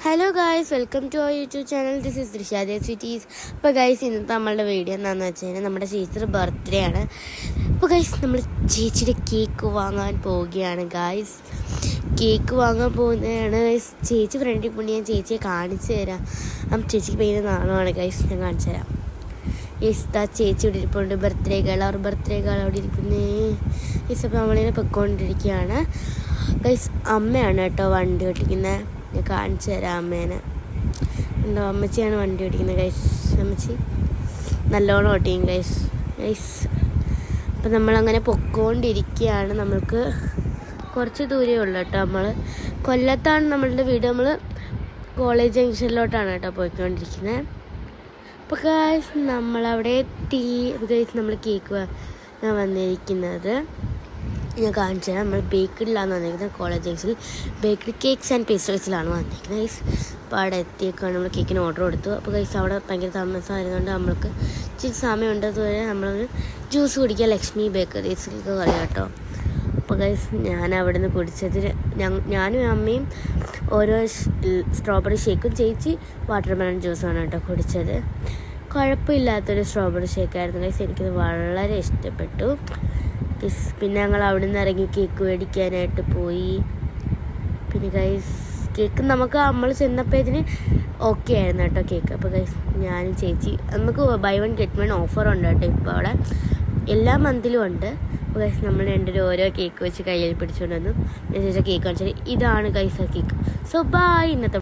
Hello guys, welcome to our YouTube channel. This is ദൃശ്യാദേ sweeties. അപ്പോൾ guys, ഇന്നത്തെ നമ്മളുടെ വീഡിയോ എന്താണെന്ന് വെച്ച് കഴിഞ്ഞാൽ നമ്മുടെ ചേച്ചിയുടെ ബർത്ത്ഡേ ആണ്. അപ്പോൾ ഗൈസ്, നമ്മൾ ചേച്ചിയുടെ കേക്ക് വാങ്ങാൻ പോവുകയാണ് ഗായ്സ്. കേക്ക് വാങ്ങാൻ പോകുന്നതാണ് ഗൈസ്. ചേച്ചി ഫ്രണ്ടിൽ കൊണ്ട് ഞാൻ ചേച്ചിയെ കാണിച്ചു തരാം. ചേച്ചിക്ക് ഭയങ്കര നാളമാണ് ഗൈസ്, ഞാൻ കാണിച്ചു തരാം. യെസ്, ചേച്ചി ഇവിടെ ഇരിപ്പുണ്ട്. ബർത്ത്ഡേ ഗേൾ അവിടെ ഇരിക്കുന്നേ യെസ്. അപ്പോൾ നമ്മളിങ്ങനെ പൊയ്ക്കൊണ്ടിരിക്കുകയാണ് ഗൈസ്. അമ്മയാണ് കേട്ടോ വണ്ടി ഓടിക്കുന്നത്. ഞാൻ കാണിച്ചു തരാം അമ്മേനെ. ഉണ്ടോ, അമ്മച്ചിയാണ് വണ്ടി ഓടിക്കുന്നത് ഗൈസ്. അമ്മച്ചി നല്ലോണം ഓട്ടിക്കും ഗൈസ്. അപ്പം നമ്മളങ്ങനെ പൊക്കോണ്ടിരിക്കുകയാണ്. നമ്മൾക്ക് കുറച്ച് ദൂരമേ ഉള്ളൂ കേട്ടോ. നമ്മൾ കൊല്ലത്താണ് നമ്മളുടെ വീട്. നമ്മൾ കോളേജ് ജംഗ്ഷനിലോട്ടാണ് കേട്ടോ പോയിക്കൊണ്ടിരിക്കുന്നത്. അപ്പോൾ ഗൈസ്, നമ്മളവിടെ എത്തി. ഗൈസ്, നമ്മൾ കേക്ക് വന്നിരിക്കുന്നത് ഞാൻ കാണിച്ചു തരാം. നമ്മൾ ബേക്കറിയിലാണ് വന്നിരിക്കുന്നത്. കോളേജ് ജംഗ്ഷനിൽ ബേക്കറി കേക്ക്സ് ആൻഡ് പേസ്ട്രീസിലാണ് വന്നിരിക്കുന്നത് ഗൈസ്. അപ്പോൾ അവിടെ എത്തിയേക്കാണ്. നമ്മൾ കേക്കിന് ഓർഡർ കൊടുത്തു. അപ്പോൾ ഗൈസ്, അവിടെ ഭയങ്കര താമസമായതുകൊണ്ട് നമ്മൾക്ക് ഇച്ചിരി സമയമുണ്ട്. അതുവരെ നമ്മളൊരു ജ്യൂസ് കുടിക്കുക ലക്ഷ്മി ബേക്കറീസിലേക്ക് പറയാം കേട്ടോ. അപ്പോൾ ഗൈസ്, ഞാൻ അവിടെ നിന്ന് കുടിച്ചത് ഞാനും അമ്മയും ഓരോ സ്ട്രോബെറി ഷേക്കും, ചേച്ചി വാട്ടർമെലൺ ജ്യൂസാണ് കേട്ടോ കുടിച്ചത്. കുഴപ്പമില്ലാത്തൊരു സ്ട്രോബെറി ഷേക്കായിരുന്നു ഗൈസ്. എനിക്കത് വളരെ ഇഷ്ടപ്പെട്ടു. പിന്നെ ഞങ്ങൾ അവിടെ നിന്ന് ഇറങ്ങി കേക്ക് മേടിക്കാനായിട്ട് പോയി. പിന്നെ ഗൈസ്, കേക്ക് നമ്മൾ ചെന്നപ്പോഴത്തിന് ഓക്കെ ആയിരുന്നു കേട്ടോ കേക്ക്. അപ്പോൾ ഗൈസ്, ഞാനും ചേച്ചി നമുക്ക് ബൈ 1 get 1 ഓഫർ ഉണ്ട് കേട്ടോ ഇപ്പോൾ അവിടെ. എല്ലാ മന്തിലും ഉണ്ട്. അപ്പോൾ ഗൈസ്, നമ്മൾ രണ്ടുപേരും ഓരോ കേക്ക് വെച്ച് കയ്യിൽ പിടിച്ചുകൊണ്ട് വന്നു. ഞാൻ ചേച്ചാ കേക്ക് കാണിച്ചാൽ ഇതാണ് ഗൈസ് ആ കേക്ക്. So by. ഇന്നത്തെ